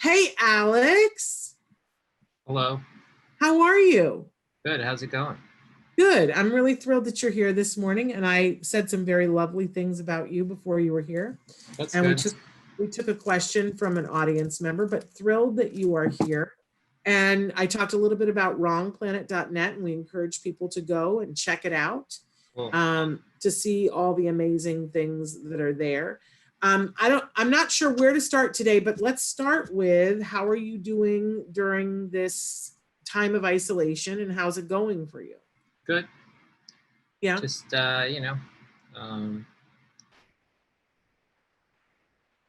Hey, Alex, Hello. how are you? Good. How's it going? Good. I'm really thrilled that you're here this morning, and I said some very lovely things about you before you were here. That's And we good. took we took a question from an audience member, but thrilled that you are here. And I talked a little bit about wrongplanet.net, and we encourage people to go and check it out Cool. to see all the amazing things that are there. I'm not sure where to start today, but let's start with how are you doing during this time of isolation, and how's it going for you? Good. Yeah, Just um,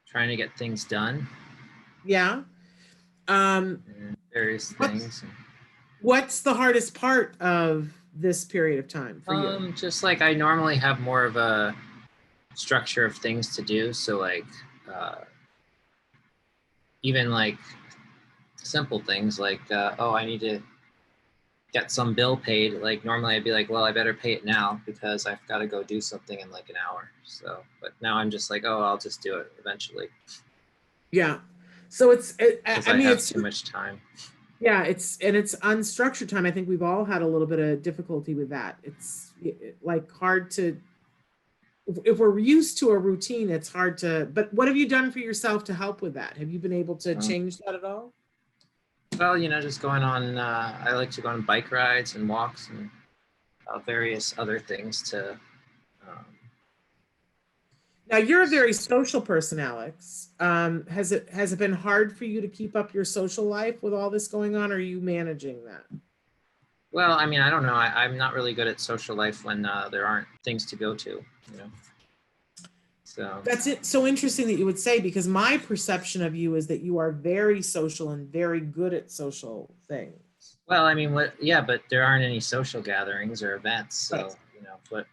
trying to get things done yeah. Um, and various what's things. what's the hardest part of this period of time for you? Just like I normally have more of a structure of things to do. So uh, even like simple things like oh, I need to get some bill paid. Like normally I'd be like, well, I better pay it now because I've got to go do something in like an hour. So, but now I'm just like, oh, I'll just do it eventually Yeah. So because I I mean, have it's too much time. yeah, it's unstructured time. I think we've all had a little bit of difficulty with that. It's like hard to if we're used to a routine, it's hard to. But what have you done for yourself to help with that? Have you been able to Um, change that at all? Well, just going on, I like to go on bike rides and walks and various other things to, um, Now you're a just, very social person, Alex. Has it been hard for you to keep up your social life with all this going on? Or are you managing that? well, I mean, I don't know. I'm not really good at social life when there aren't things to go to, you know. So, That's it. So interesting that you would say, because my perception of you is that you are very social and very good at social things. well, I mean, yeah, but there aren't any social gatherings or events. Right. So,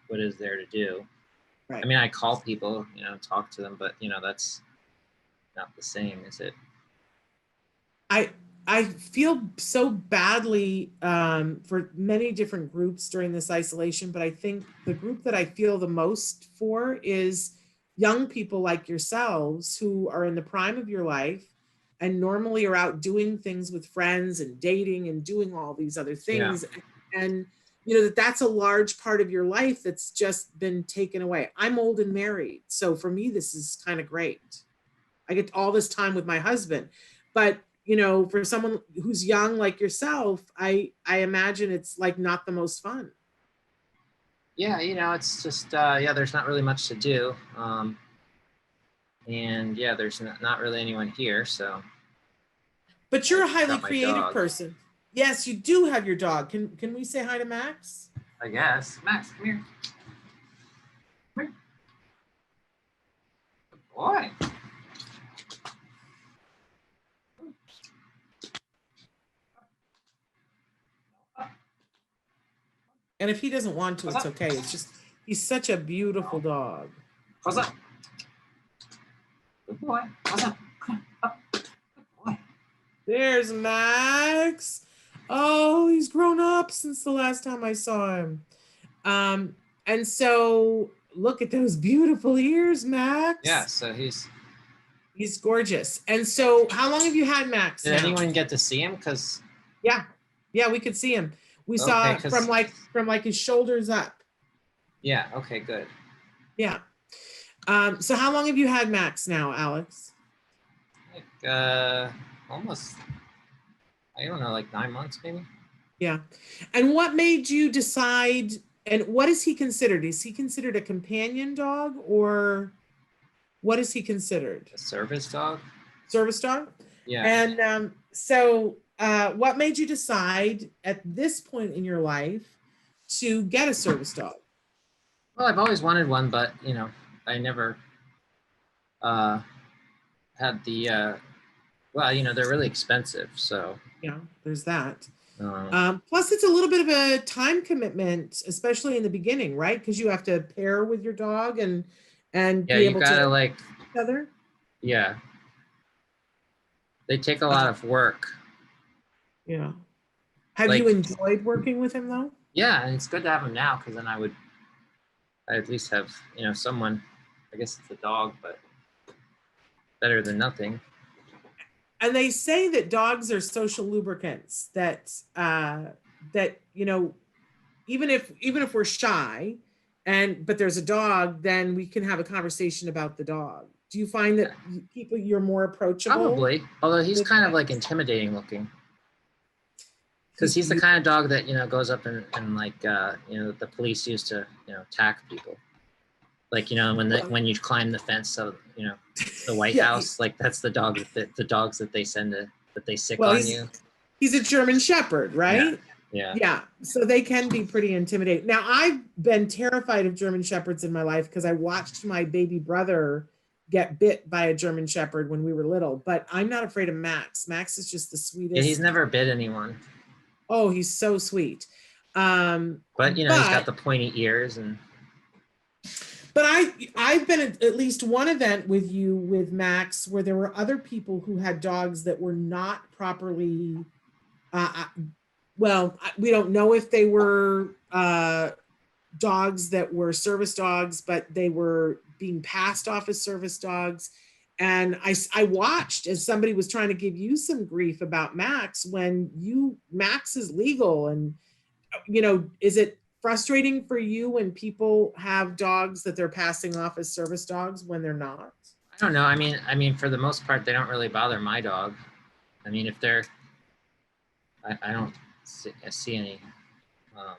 what is there to do? I Right. mean, I call people, talk to them, but, that's not the same, is it? I I feel so badly for many different groups during this isolation, but I think the group that I feel the most for is young people like yourselves who are in the prime of your life and normally are out doing things with friends and dating and doing all these other Yeah. things. And that's a large part of your life that's just been taken away. I'm old and married, so for me this is kind of great. I get all this time with my husband. But for someone who's young like yourself, I imagine it's like not the most fun. Yeah, it's just, yeah, there's not really much to do. And yeah, there's not really anyone here. So But I you're a just highly got my creative dog, person. Yes, you do have your dog. Can we say hi to Max? I guess. Max, come here. Come here. Good boy. And if he doesn't want to, What's it's up? okay. It's just he's such a beautiful No. dog. What's up? Good boy. What's up? Come up. Good boy. There's Max. Oh, he's grown up since the last time I saw him. Um, and so look at those beautiful ears, Yeah, Max. so He's gorgeous. And so, how long have you had Max did now? anyone get to see him? Because, Yeah, yeah, we could see him. We okay, saw because, from like his shoulders up. yeah, okay, good. Yeah. So how long have you had Max now, Alex? Like, almost, I don't know, like 9 months maybe? Yeah. And what made you decide? And what is he considered? Is he considered a companion dog, or what is he considered? A service dog? Service dog? Yeah. And what made you decide at this point in your life to get a service dog? Well, I've always wanted one, but, I never uh, had the, well, they're really expensive. So, Yeah, there's that. uh, Plus, it's a little bit of a time commitment, especially in the beginning, right? Because you have to pair with your dog and yeah, be you able to gotta like, each other. yeah, they take a lot Uh, of work. yeah. Have you Like, enjoyed working with him though? yeah, and it's good to have them now because then I at least have, someone. I guess it's a dog, but better than nothing. And they say that dogs are social lubricants, that that, you know, even if we're shy but there's a dog, then we can have a conversation about the dog. Do you find that people, you're more approachable Probably, although he's with kind of like pets? intimidating looking. Because He's he's the beautiful. kind of dog that, goes up and like, the police used to, attack people. Like, when you climb the fence of, the White Yeah, House, like that's the dog the dogs that they send to, that they sick well, on you. he's a German Shepherd, Yeah. right? Yeah. Yeah, so they can be pretty intimidating. Now, I've been terrified of German Shepherds in my life because I watched my baby brother get bit by a German Shepherd when we were little, but I'm not afraid of Max. Max is just the Yeah, he's sweetest. never bit anyone. Oh, he's so sweet. But he's got But the pointy ears and I've been at least one event with you with Max where there were other people who had dogs that were not properly well, we don't know if they were dogs that were service dogs, but they were being passed off as service dogs. And I watched as somebody was trying to give you some grief about Max when Max is legal. And, is it frustrating for you when people have dogs that they're passing off as service dogs when they're not? I don't know. I mean, for the most part, they don't really bother my dog. I mean, if they're, I don't see any. Um,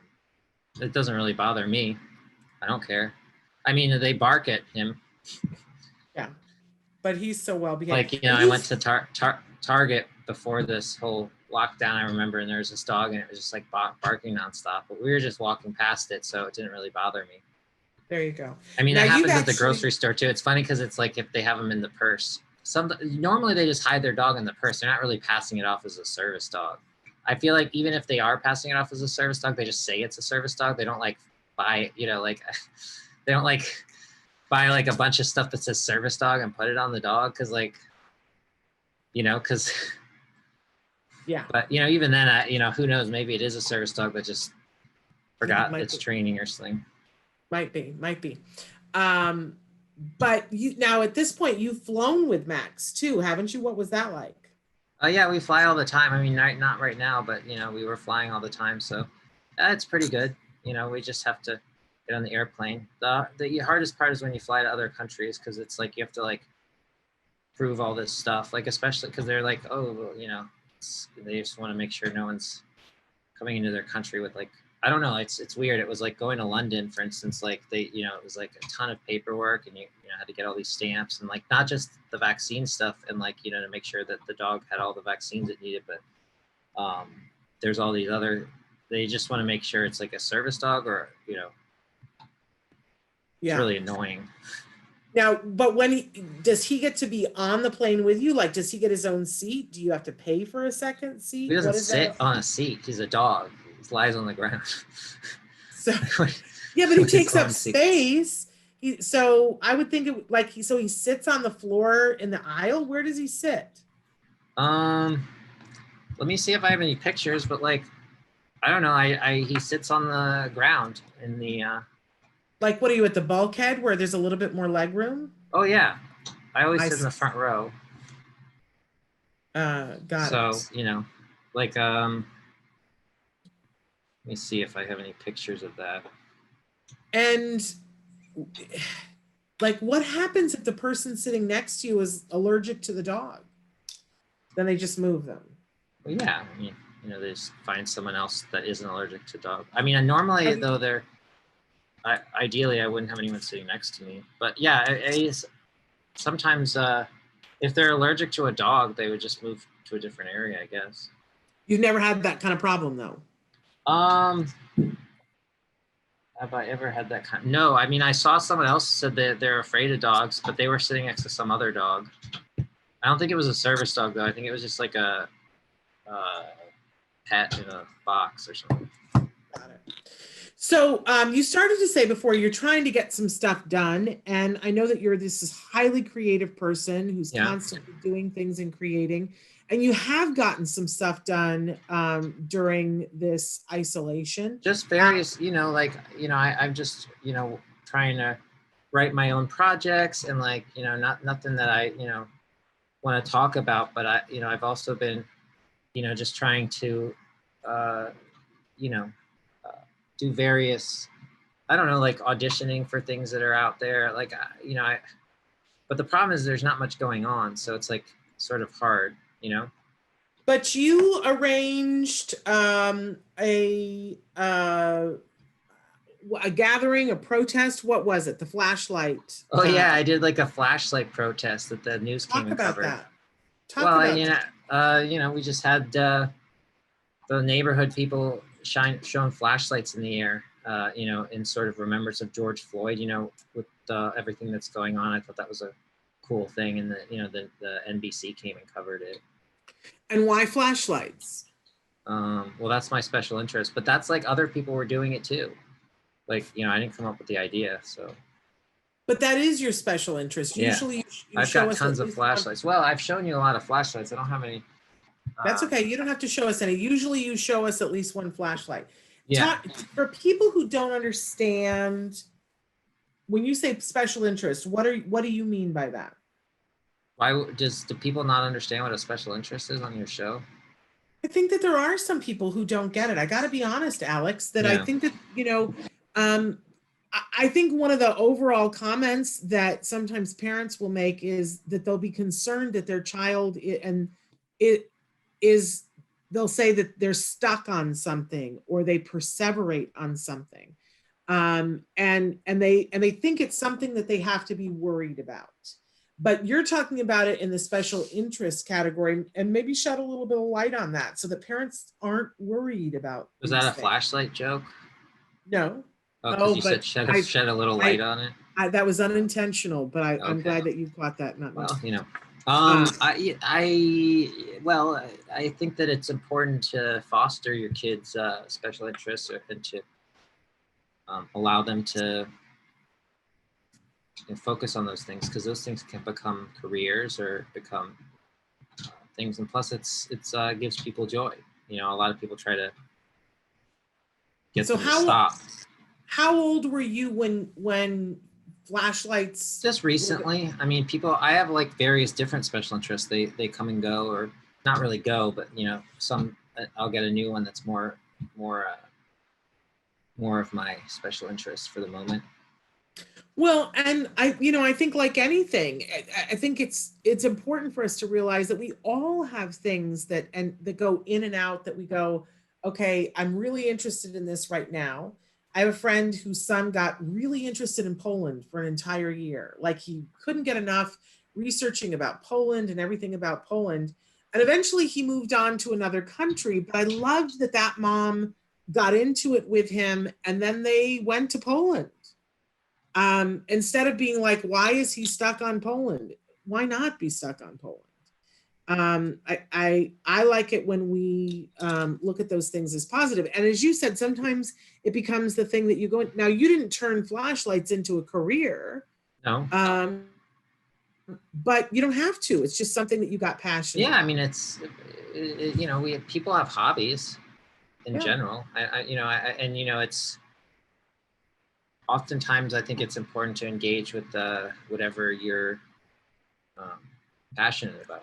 it doesn't really bother me. I don't care. I mean, they bark at him. Yeah, but he's so well behaved. Like, I went to Target before this whole lockdown, I remember, and there was this dog and it was just like barking nonstop, but we were just walking past it, so it didn't really bother me. There you go. I mean, Now, it happens at the grocery store too. It's funny because it's like if they have them in the purse. Normally they just hide their dog in the purse. They're not really passing it off as a service dog. I feel like even if they are passing it off as a service dog, they just say it's a service dog. They don't like buy, like they don't like buy like a bunch of stuff that says service dog and put it on the dog because because Yeah. But even then, who knows? Maybe it is a service dog that just forgot its training or something. Might be. But now at this point, you've flown with Max too, haven't you? What was that like? Yeah, we fly all the time. I mean, not right now, but we were flying all the time, so it's pretty good. We just have to get on the airplane. The hardest part is when you fly to other countries because it's like you have to like prove all this stuff, like especially because they're like, oh, they just want to make sure no one's coming into their country with like, I don't know, it's weird. It was like going to London, for instance, like they, it was like a ton of paperwork and you had to get all these stamps and like not just the vaccine stuff and like, to make sure that the dog had all the vaccines it needed, but there's all these other, they just want to make sure it's like a service dog or, it's really annoying. Now, but does he get to be on the plane with you? Like, does he get his own seat? Do you have to pay for a second seat? He doesn't sit on a seat. He's a dog. He lies on the ground. So, yeah, but he takes up space. So I would think he sits on the floor in the aisle. Where does he sit? Let me see if I have any pictures, but like, I don't know. He sits on the ground in the. Like, what are you at the bulkhead where there's a little bit more leg room? Oh yeah, I always sit in the front row. Got it. So like let me see if I have any pictures of that. And like, what happens if the person sitting next to you is allergic to the dog? Then they just move them. Well, yeah, I mean, they just find someone else that isn't allergic to dog. I mean, normally though ideally I wouldn't have anyone sitting next to me, but yeah, sometimes if they're allergic to a dog, they would just move to a different area, I guess. You've never had that kind of problem though? Have I ever had that kind? No, I mean, I saw someone else said that they're afraid of dogs, but they were sitting next to some other dog. I don't think it was a service dog though. I think it was just like a pet in a box or something. Got it. So you started to say before you're trying to get some stuff done, and I know that you're this highly creative person who's constantly doing things and creating, and you have gotten some stuff done during this isolation. Just various, I'm just, trying to write my own projects and like, nothing that I, want to talk about, but I've also been, just trying to, you know, do various, I don't know, like auditioning for things that are out there. Like, but the problem is there's not much going on. So it's like sort of hard, But you arranged a gathering, a protest. What was it? The flashlight. Oh yeah, I did like a flashlight protest that the news came Talk and about covered. that. Talk Well, about that. we just had the neighborhood people showing flashlights in the air, in sort of remembrance of George Floyd, with everything that's going on. I thought that was a cool thing, and the NBC came and covered it. And why flashlights? Well, that's my special interest, but that's like other people were doing it too. Like, I didn't come up with the idea, so. But that is your special interest. Yeah. Usually you I've show got us tons of flashlights. Well, I've shown you a lot of flashlights. I don't have any. That's okay. You don't have to show us any. Usually you show us at least one flashlight. Yeah. For people who don't understand, when you say special interest, what do you mean by that? Why do people not understand what a special interest is on your show? I think that there are some people who don't get it. I got to be honest, Alex, that I think that, I think one of the overall comments that sometimes parents will make is that they'll be concerned that their child they'll say that they're stuck on something or they perseverate on something. And they think it's something that they have to be worried about. But you're talking about it in the special interest category, and maybe shed a little bit of light on that so that parents aren't worried about. Was that a flashlight joke? No. Oh, because you said shed a little light on it. That was unintentional, but I'm glad that you caught that. Well, I think that it's important to foster your kids' special interests and to allow them to focus on those things, because those things can become careers or become things, and plus it gives people joy. A lot of people try to get them to stop. How old were you when flashlights? Just recently. I mean, I have like various different special interests. They come and go, or not really go, but some I'll get a new one that's more of my special interest for the moment. Well, and I think like anything, I think it's important for us to realize that we all have things that go in and out, that we go, okay, I'm really interested in this right now. I have a friend whose son got really interested in Poland for an entire year. Like, he couldn't get enough researching about Poland and everything about Poland. And eventually he moved on to another country. But I loved that mom got into it with him, and then they went to Poland. Instead of being like, why is he stuck on Poland? Why not be stuck on Poland? I like it when we look at those things as positive. And as you said, sometimes it becomes the thing that you go in. Now, you didn't turn flashlights into a career. No. But you don't have to. It's just something that you got passionate about. I mean, people have hobbies in general. It's oftentimes I think it's important to engage with whatever you're passionate about.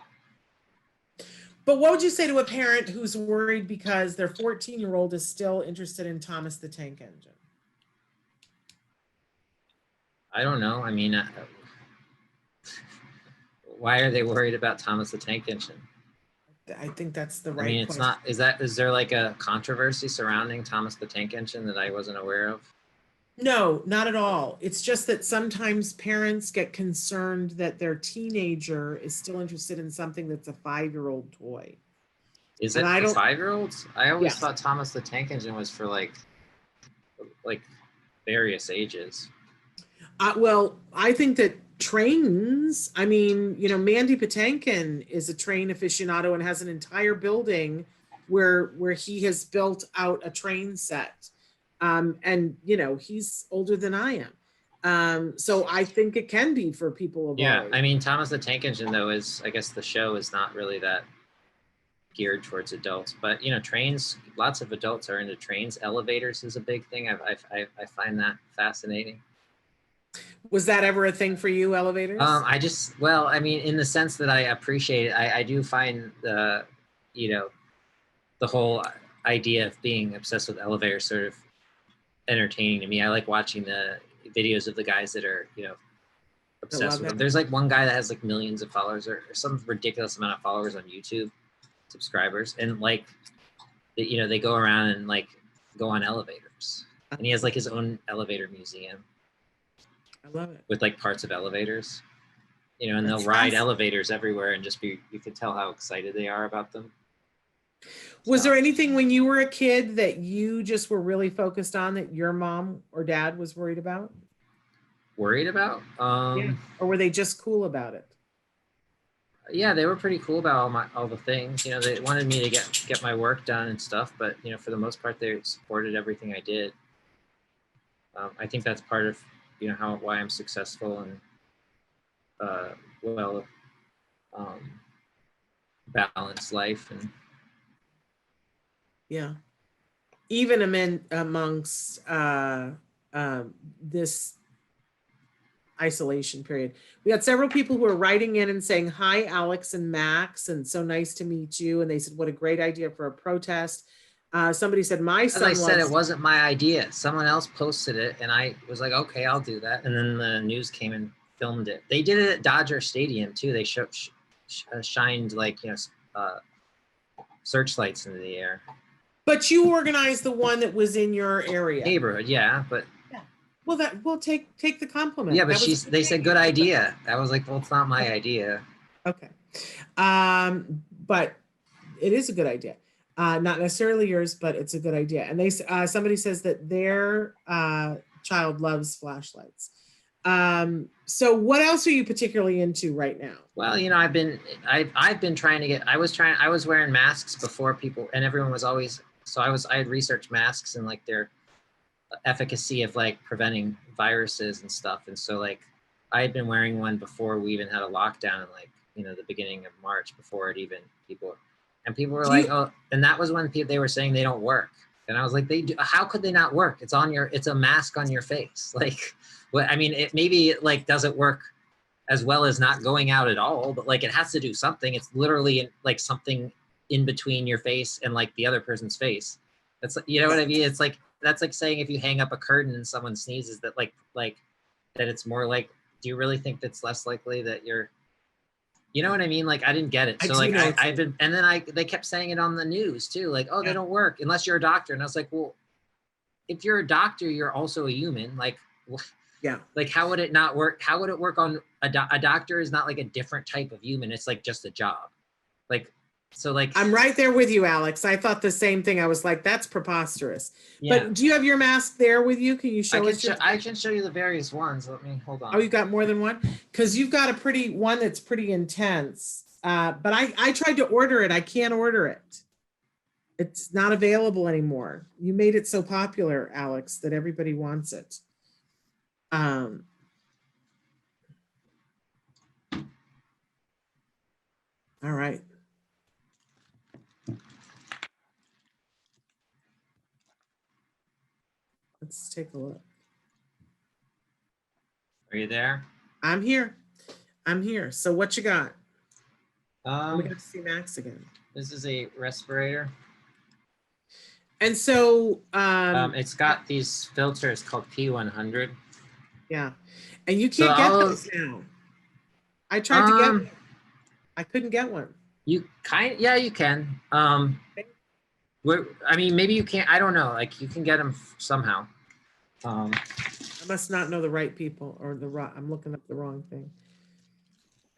But what would you say to a parent who's worried because their 14-year-old is still interested in Thomas the Tank Engine? I don't know. I mean, why are they worried about Thomas the Tank Engine? I think that's the right. I mean, it's question. not. Is there like a controversy surrounding Thomas the Tank Engine that I wasn't aware of? No, not at all. It's just that sometimes parents get concerned that their teenager is still interested in something that's a 5-year-old toy. Is it for 5-year-olds? I always thought Thomas the Tank Engine was for like various ages. Well, I think that trains, I mean, Mandy Patinkin is a train aficionado and has an entire building where he has built out a train set. And he's older than I am. So I think it can be for people of all age. I mean, Thomas the Tank Engine, though, I guess the show is not really that geared towards adults, but trains, lots of adults are into trains. Elevators is a big thing. I find that fascinating. Was that ever a thing for you, elevators? Well, I mean, in the sense that I appreciate it, I do find you know, the whole idea of being obsessed with elevators sort of entertaining to me. I like watching the videos of the guys that are, I obsessed love with them. that. There's like one guy that has like millions of followers or some ridiculous amount of followers on YouTube, subscribers, and like, they go around and like go on elevators, and he has like his own elevator museum I love it. with like parts of elevators, and they'll That's ride fascinating. elevators everywhere and just you could tell how excited they are about them. Was So there anything when you were a kid that you just were really focused on that your mom or dad was worried about? worried about, Yeah. Or were they just cool about it? yeah, they were pretty cool about all the things. They wanted me to get my work done and stuff, but for the most part, they supported everything I did. I think that's part of why I'm successful and well um, balanced life. And Yeah. Even amongst this isolation period. We had several people who were writing in and saying, "Hi, Alex and Max, and so nice to meet you." And they said, "What a great idea for a protest." Somebody said, "My as I son said, it loves." wasn't my idea. Someone else posted it, and I was like, okay, I'll do that. And then the news came and filmed it. They did it at Dodger Stadium too. They shined like searchlights into the air. But you organized the one that was in your area. Neighborhood, yeah, but Yeah. Well, that we'll take the compliment. yeah, but That was a good they thing. said good idea. I was like, well, it's not my idea. Okay. But it is a good idea. Not necessarily yours, but it's a good idea. And somebody says that their child loves flashlights. So what else are you particularly into right now? Well, I've been trying to get. I was wearing masks before people, and everyone was always. So I had researched masks and like their efficacy of like preventing viruses and stuff. And so like I had been wearing one before we even had a lockdown in like the beginning of March, before it even people were Do like, you oh, and that was when they were saying they don't work. And I was like, they do. How could they not work? It's a mask on your face. Like, what? I mean, maybe it like doesn't work as well as not going out at all, but like it has to do something. It's literally like something in between your face and like the other person's face. That's, what I mean? It's like, that's like saying if you hang up a curtain and someone sneezes, that like that it's more like, do you really think that's less likely that you know what I mean? Like, I didn't get it. I So do like know I've been, and then they kept saying it on the news too. Like, oh, they yeah, don't work unless you're a doctor. And I was like, well, if you're a doctor, you're also a human. Like, yeah. like how would it not work? How would it work on a doctor? Is not like a different type of human. It's like just a job. Like, so like, I'm right there with you, Alex. I thought the same thing. I was like, that's preposterous. yeah, But do you have your mask there with you? Can you show us your? I can show you the various ones. Let me, hold Oh, on. you got more than one? Because you've got a pretty one that's pretty intense. But I tried to order it. I can't order it. It's not available anymore. You made it so popular, Alex, that everybody wants it. Um, all right. Let's take a look. Are you there? I'm here. I'm here. So what you got? We got Um, to see Max again. this is a respirator. And so It's got these filters called P100. yeah. And you So can't get those now. I tried to get one. I couldn't get one. yeah, you can. I mean, maybe you can't. I don't know. Like, you can get them somehow. I must not know the right people or I'm looking up the wrong thing.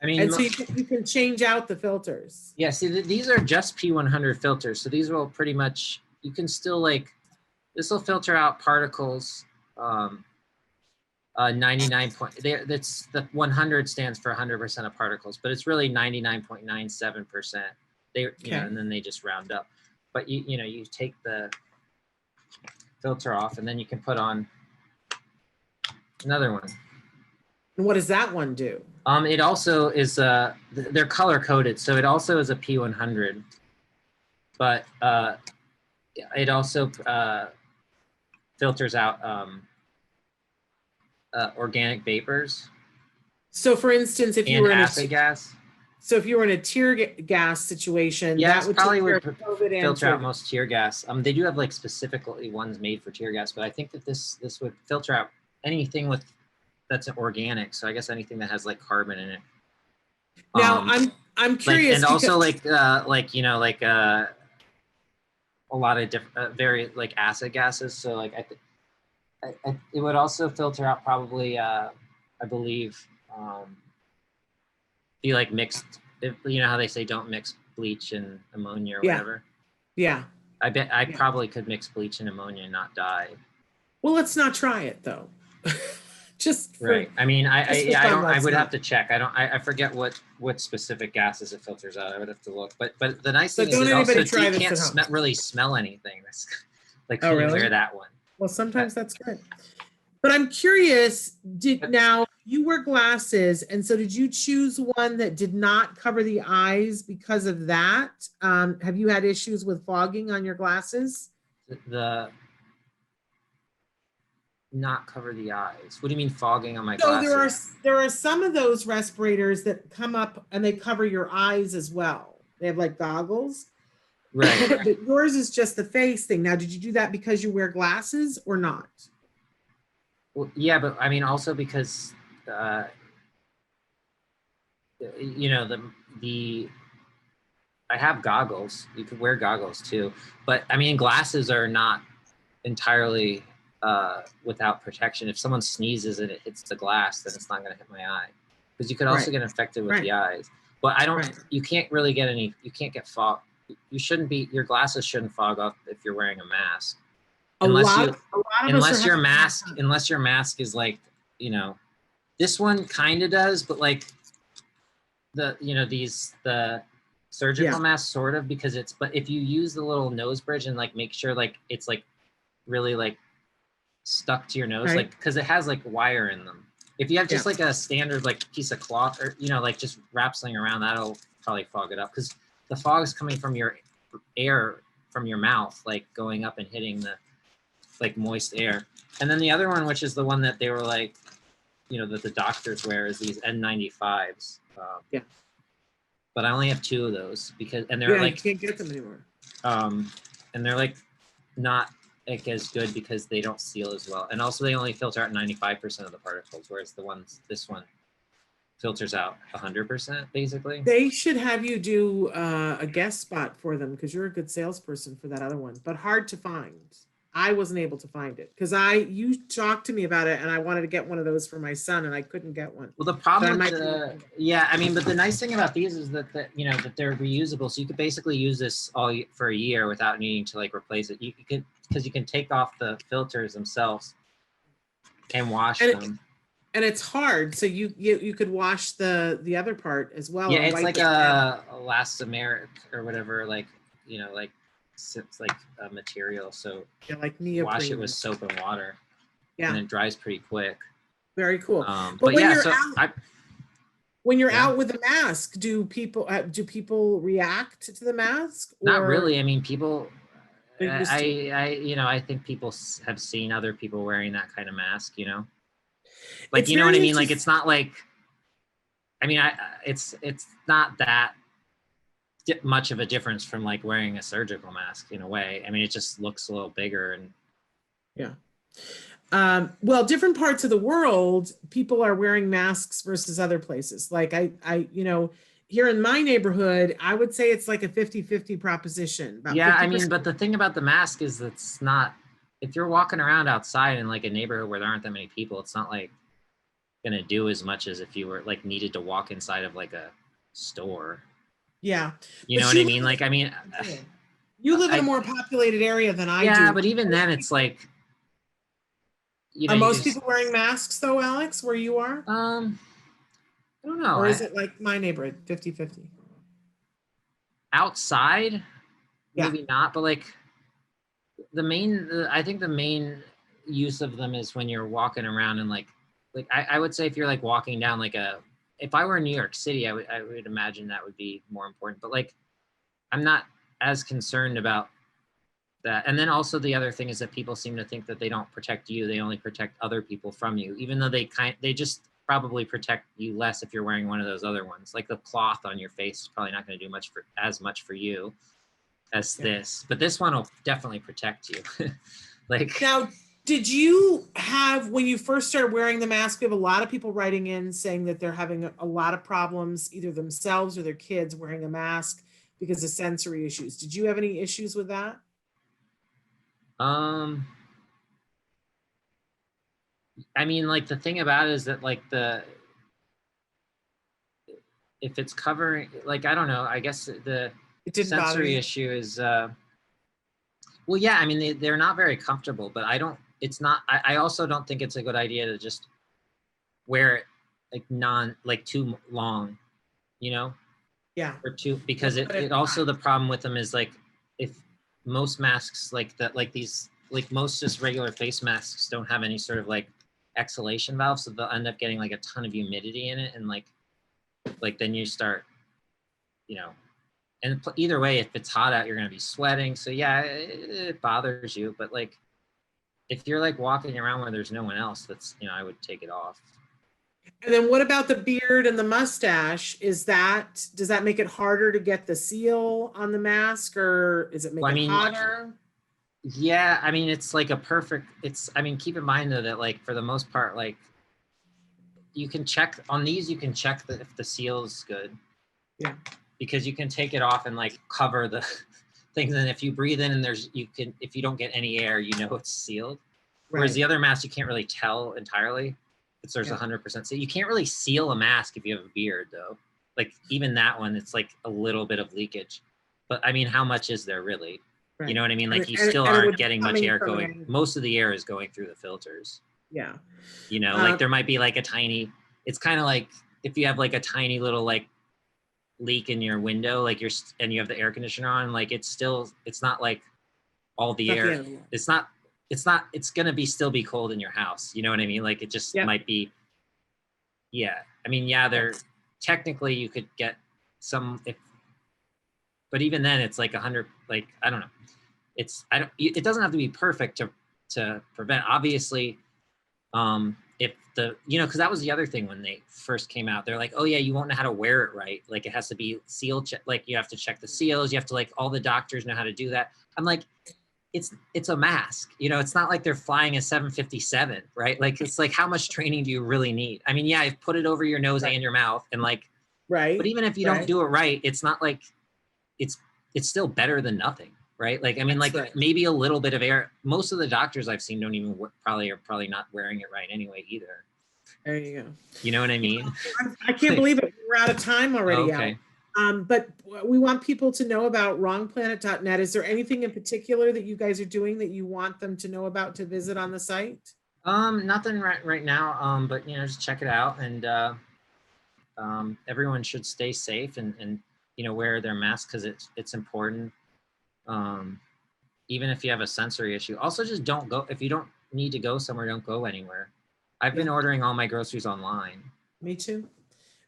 I mean, And so you can change out the filters. yeah. See, these are just P100 filters, so these will pretty much. You can still like. This will filter out particles. 99 point. That's the 100 stands for 100% of particles, but it's really 99.97%. And then they just round up. But you take the filter off, and then you can put on another one. And what does that one do? It also is they're color coded, so it also is a P100, but it also filters out organic vapors So for instance, if you and were in a acid gas. so if you were in a gas situation, Yeah, that this would probably take care would of COVID and filter tear out gas. most tear gas. They do have like specifically ones made for tear gas, but I think that this would filter out anything with that's organic. So I guess anything that has like carbon in it. Now I'm Like, curious and also because like you know like a lot of different very like acid gases. So like it would also filter out probably I believe be like mixed. If, you know how they say don't mix bleach and ammonia or yeah, whatever. yeah, I bet I yeah. probably could mix bleach and ammonia and not die. Well, let's not try it though. just for Right. I mean, just for I fun, don't. I let's would have not. to check. I forget what specific gases it filters out. I would have to look. But the nice So thing is don't it also anybody try you this can't at home. really smell anything. That's like Oh, when you wear really? that one. Well, Uh, sometimes that's good. But I'm curious, did but now you wear glasses, and so did you choose one that did not cover the eyes because of that? Have you had issues with fogging on your glasses? the not cover the eyes. What do you mean fogging on my So glasses? there are some of those respirators that come up and they cover your eyes as well. They have like goggles. Right. But yours is just the face thing. Now, did you do that because you wear glasses or not? Well, yeah, but I mean also because uh, you know the I have goggles. You could wear goggles too, but I mean glasses are not entirely without protection. If someone sneezes and it hits the glass, then it's not going to hit my eye because you could also Right, get infected with right, the eyes. But I don't. right. You can't really get any. You can't get fog. You shouldn't be. Your glasses shouldn't fog up if you're wearing a mask, unless you A lot of us are having a hard time. unless your mask is like you know this one kind of does, but like the you know the surgical Yeah, mask sort of because it's but if you use the little nose bridge and like make sure like it's like really like stuck to your nose right. like because it has like wire in them. If you have Yeah, just like a standard like piece of cloth or you know like just wrap something around that'll probably fog it up because the fog is coming from your air from your mouth like going up and hitting the like moist air. And then the other one which is the one that they were like you know that the doctors wear is these N95s. yeah, But I only have two of those because and they're yeah. You like can't get them anymore. um and they're like not like as good because they don't seal as well. And also they only filter out 95% of the particles, whereas this one filters out 100% basically. They should have you do a guest spot for them because you're a good salesperson for that other one, but hard to find. I wasn't able to find it because you talked to me about it and I wanted to get one of those for my son and I couldn't get one. Well, the But I problem with might be able to find it. yeah, I mean, but the nice thing about these is that you know that they're reusable, so you could basically use this for a year without needing to like replace it. You can because you can take off the filters themselves and wash And them. and it's hard. So you could wash the other part as well Yeah, or it's wipe like it down. a elastomeric or whatever, like you know, like it's like a material. So Yeah, like wash it neoprene. with soap and water, and Yeah, it dries pretty quick. very cool. But But yeah, so I when you're yeah, out with a mask, do people react to the mask not or really. I mean, people. they're used to it? You know, I think people have seen other people wearing that kind of mask. You know, like It's you know what I very mean. Like interesting. it's not like. I mean, it's not that much of a difference from like wearing a surgical mask in a way. I mean, it just looks a little bigger and Yeah. Well, different parts of the world, people are wearing masks versus other places. Like here in my neighborhood, I would say it's like a 50-50 proposition. About yeah. I mean, 50%. but the thing about the mask is it's not. If you're walking around outside in like a neighborhood where there aren't that many people, it's not like gonna do as much as if you were like needed to walk inside of like a store. Yeah. You know But what I mean? Like, I mean, you live in a I more populated area than I yeah, do. but even then, it's like you know, Are you most just people wearing masks though, Alex, where you are? I don't know. Or is it like my neighborhood, 50-50? Outside, Yeah. maybe not, but like I think the main use of them is when you're walking around and like I would say if you're like walking down like if I were in New York City, I would imagine that would be more important. But like I'm not as concerned about that. And then also the other thing is that people seem to think that they don't protect you, they only protect other people from you, even though they just probably protect you less if you're wearing one of those other ones. Like the cloth on your face is probably not going to do as much for you as this, but this one will definitely protect you. Like, now, did you have, when you first started wearing the mask, we have a lot of people writing in saying that they're having a lot of problems, either themselves or their kids, wearing a mask because of sensory issues. Did you have any issues with that? I mean, like the thing about it is that like if it's covering, like, I don't know, I guess the It didn't bother sensory you? issue is, well, yeah, I mean, they're not very comfortable, but it's not, I also don't think it's a good idea to just wear it like too long, you know, Yeah. or too, because Don't put it it also, on. the problem with them is like, if most masks like that, like these, like most just regular face masks don't have any sort of like exhalation valve. So they'll end up getting like a ton of humidity in it. And like then you start, you know, and either way, if it's hot out, you're going to be sweating. So yeah, it bothers you. But like, if you're like walking around where there's no one else, that's, you know, I would take it off. And then what about the beard and the mustache? Does that make it harder to get the seal on the mask, or does it make Well, I it mean, hotter? yeah, I mean, it's like I mean, keep in mind though, that like for the most part, like you can check on these, you can check that if the seal is good. Yeah. Because you can take it off and like cover the things. And if you breathe in and if you don't get any air, you know it's sealed. Whereas Right. the other mask, you can't really tell entirely. There's Yeah. 100%. So you can't really seal a mask if you have a beard though. Like even that one, it's like a little bit of leakage. But I mean, how much is there really? You Right. know what I mean? And Like it, you and, still and it aren't would be getting much coming air from an going. angle. Most of the air is going through the filters. Yeah. You know, like Um, there might be like it's kind of like if you have like a tiny little like leak in your window, like and you have the air conditioner on, like it's not like all the not the air, end. it's gonna still be cold in your house, you know what I mean? Like it just Yeah. might be, yeah, I mean, yeah, they're technically you could get some, if, but even then it's like 100, like I don't know, it doesn't have to be perfect to prevent, obviously. If because that was the other thing when they first came out, they're like, oh yeah, you won't know how to wear it right, like it has to be seal check, like you have to check the seals, you have to, like, all the doctors know how to do that. I'm like, it's a mask, it's not like they're flying a 757, right? Like it's like, how much training do you really need? I mean, yeah, put it over your nose Right. and your mouth, and like, but Right. even if you don't Right. do it right, it's not like it's it's still better than nothing, right? Like, I mean, That's like right. maybe a little bit of air. Most of the doctors I've seen don't even are probably not wearing it right anyway either. There you go. You know what I mean? I can't believe it. We're out of time already, Al. Okay. But we want people to know about wrongplanet.net. Is there anything in particular that you guys are doing that you want them to know about to visit on the site? Nothing right now. But just check it out, and everyone should stay safe and wear their mask because it's important. Even if you have a sensory issue. Also, just don't go if you don't need to go somewhere. Don't go anywhere. I've been Yeah. ordering all my groceries online. Me too.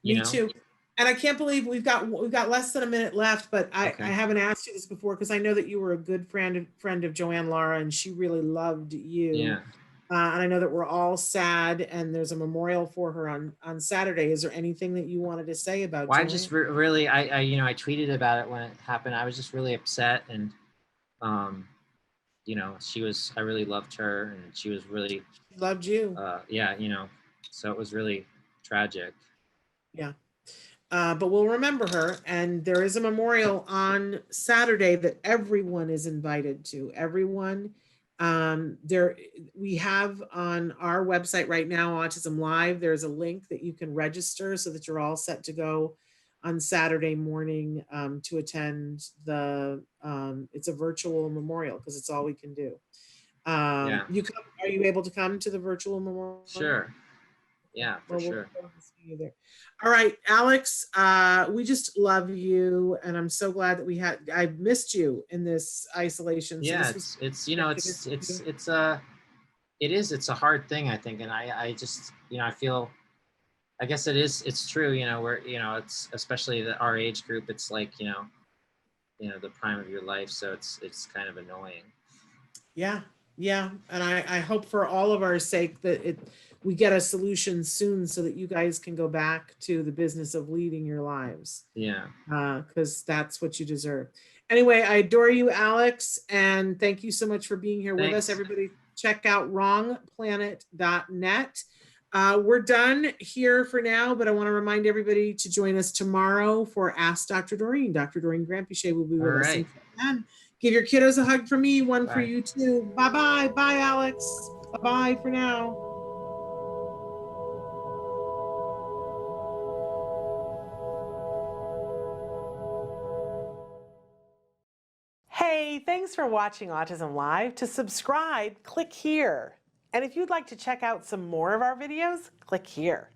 You Me know. too. And I can't believe we've got less than a minute left, but I Okay. haven't asked you this before because I know that you were a good friend of Joanne Lara, and she really loved you. Yeah. And I know that we're all sad, and there's a memorial for her on Saturday. Is there anything that you wanted to say about Well, I Joanne? just really I tweeted about it when it happened. I was just really upset, and um, I really loved her, and she was really She loved you. yeah, so it was really tragic. Yeah. But we'll remember her. And there is a memorial on Saturday that everyone is invited to. Everyone. There we have on our website right now, Autism Live. There's a link that you can register so that you're all set to go on Saturday morning to attend the. It's a virtual memorial because it's all we can do. Yeah. Are you able to come to the virtual memorial? Sure. Yeah, for Well, we'll sure. see you there. All right, Alex, we just love you, and I'm so glad that I missed you in this isolation. So Yeah, this was it's a hard thing, I think, and I just I feel, I guess it's true, where it's especially our age group, it's like the prime of your life, so it's kind of annoying. Yeah, yeah. And I hope for all of our sake that we get a solution soon so that you guys can go back to the business of leading your lives. Yeah. Because that's what you deserve. Anyway, I adore you, Alex, and thank you so much for being here with us. Thanks. Everybody, check out wrongplanet.net. We're done here for now, but I want to remind everybody to join us tomorrow for Ask Dr. Doreen. Dr. Doreen Grampiche will be All with us. right. Until then, give your kiddos a hug from me, one for Bye. you too. Bye bye. Bye, Alex. Bye bye for now. Hey, thanks for watching Autism Live. To subscribe, click here. And if you'd like to check out some more of our videos, click here.